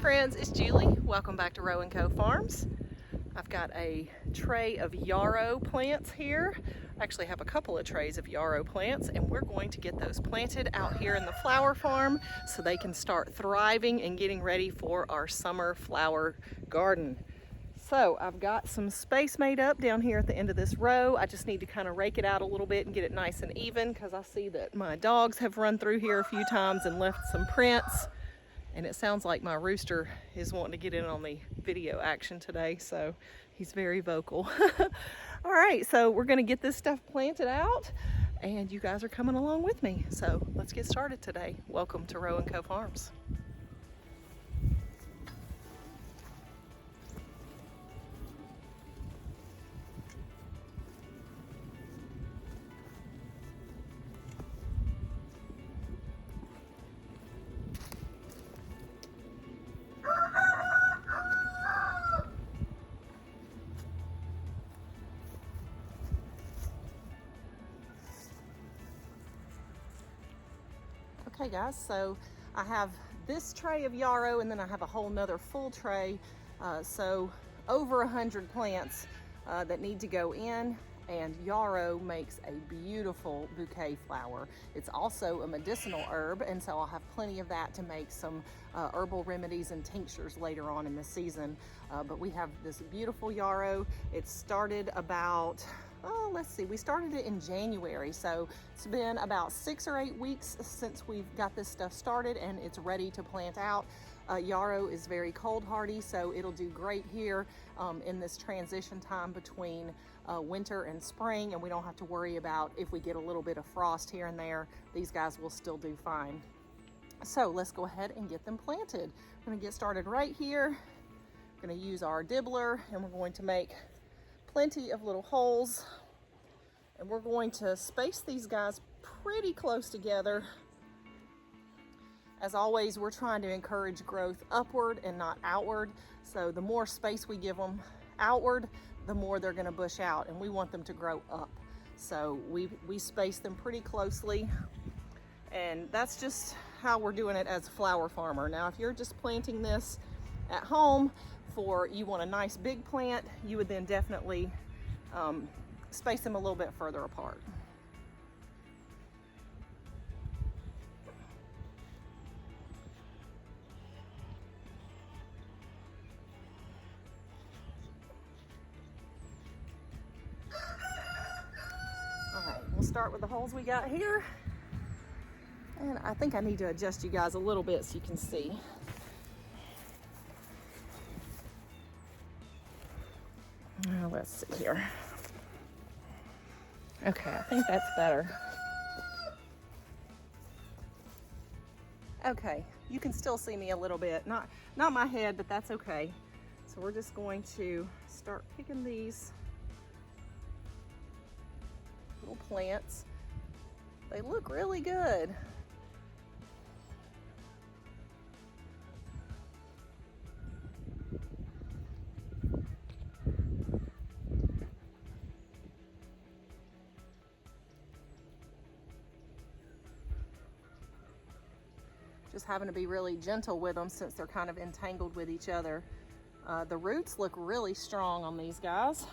friends, it's Julie. Welcome back to Row & Co Farms. I've got a tray of yarrow plants here. I actually have a couple of trays of yarrow plants, and we're going to get those planted out here in the flower farm so they can start thriving and getting ready for our summer flower garden. So I've got some space made up down here at the end of this row. I just need to kind of rake it out a little bit and get it nice and even, because I see that my dogs have run through here a few times and left some prints. And it sounds like my rooster is wanting to get in on the video action today, so he's very vocal. All right, so we're gonna get this stuff planted out, and you guys are coming along with me. So let's get started today. Welcome to Row & Co Farms. Okay guys, so I have this tray of yarrow, and then I have a whole nother full tray, so over 100 plants that need to go in, and yarrow makes a beautiful bouquet flower. It's also a medicinal herb, and so I'll have plenty of that to make some herbal remedies and tinctures later on in the season. But we have this beautiful yarrow. It started about, let's see, we started it in January, so it's been about 6 or 8 weeks since we've got this stuff started, and it's ready to plant out. Yarrow is very cold hardy, so it'll do great here in this transition time between winter and spring, and we don't have to worry about if we get a little bit of frost here and there. These guys will still do fine. So let's go ahead and get them planted. I'm going to get started right here. I'm going to use our dibbler, and we're going to make plenty of little holes, and we're going to space these guys pretty close together. As always, we're trying to encourage growth upward and not outward, so the more space we give them outward, the more they're going to bush out, and we want them to grow up. So we space them pretty closely, and that's just how we're doing it as a flower farmer. Now, if you're just planting this at home for you want a nice big plant, you would then definitely space them a little bit further apart. We'll start with the holes we got here, and I think I need to adjust you guys a little bit so you can see. Now let's see here. Okay, I think that's better. Okay, you can still see me a little bit, not my head, but that's okay. So we're just going to start picking these plants. They look really good. Just having to be really gentle with them since they're kind of entangled with each other. The roots look really strong on these guys.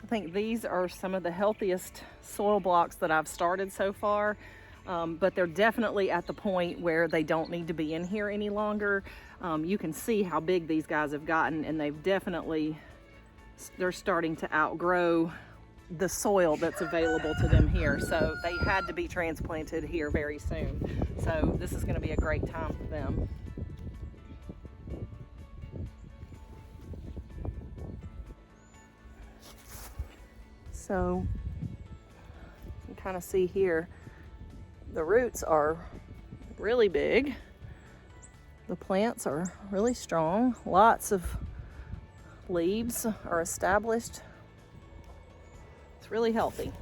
I think these are some of the healthiest soil blocks that I've started so far, but they're definitely at the point where they don't need to be in here any longer. You can see how big these guys have gotten, and they're starting to outgrow the soil that's available to them here. So they had to be transplanted here very soon. So this is going to be a great time for them. So you can kind of see here, the roots are really big. The plants are really strong. Lots of leaves are established. It's really healthy.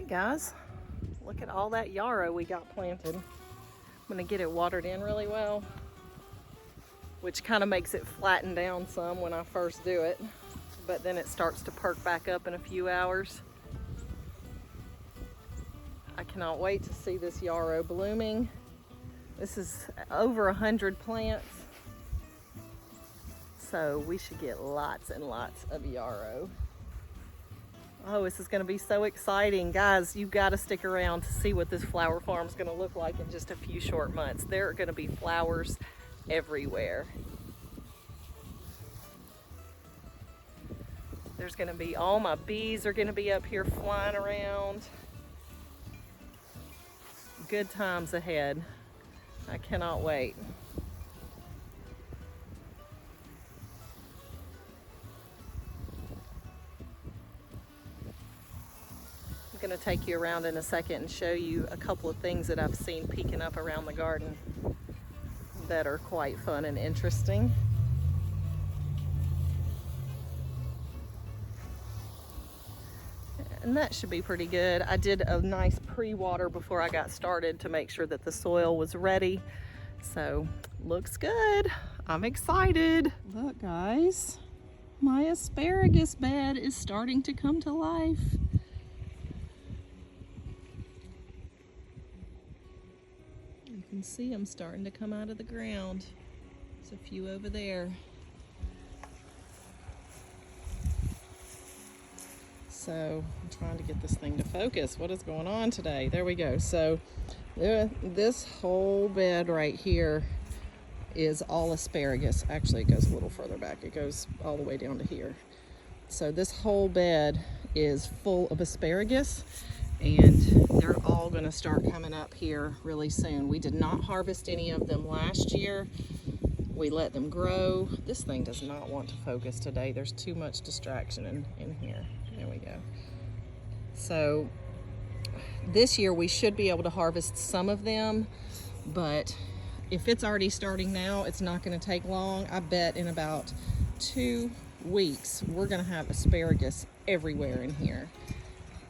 right, guys, look at all that yarrow we got planted. I'm gonna get it watered in really well, which kind of makes it flatten down some when I first do it, but then it starts to perk back up in a few hours. I cannot wait to see this yarrow blooming. This is over 100 plants, so we should get lots and lots of yarrow. Oh, this is gonna be so exciting. Guys, you've gotta stick around to see what this flower farm is gonna look like in just a few short months. There are gonna be flowers everywhere. There's gonna be, all my bees are gonna be up here flying around. Good times ahead. I cannot wait. I'm gonna take you around in a second and show you a couple of things that I've seen peeking up around the garden that are quite fun and interesting. And that should be pretty good. I did a nice pre-water before I got started to make sure that the soil was ready. So, looks good. I'm excited. Look, guys, my asparagus bed is starting to come to life. You can see them starting to come out of the ground. There's a few over there. So I'm trying to get this thing to focus. What is going on today? There we go. So this whole bed right here is all asparagus. Actually, it goes a little further back. It goes all the way down to here. So this whole bed is full of asparagus, and they're all going to start coming up here really soon. We did not harvest any of them last year. We let them grow. This thing does not want to focus today. There's too much distraction in here. There we go. So this year we should be able to harvest some of them, but if it's already starting now, it's not going to take long. I bet in about 2 weeks we're going to have asparagus everywhere in here.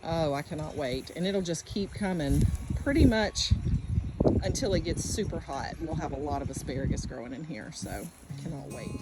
Oh, I cannot wait. And it'll just keep coming pretty much until it gets super hot. We'll have a lot of asparagus growing in here, so I cannot wait.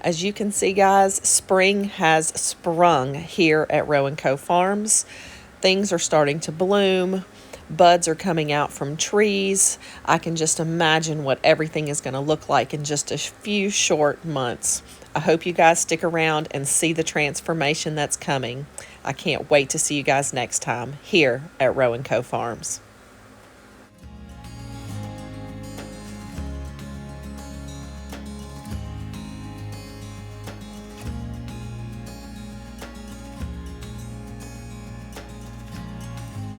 As you can see, guys, spring has sprung here at Row & Co Farms. Things are starting to bloom. Buds are coming out from trees. I can just imagine what everything is going to look like in just a few short months. I hope you guys stick around and see the transformation that's coming. I can't wait to see you guys next time here at Row & Co Farms.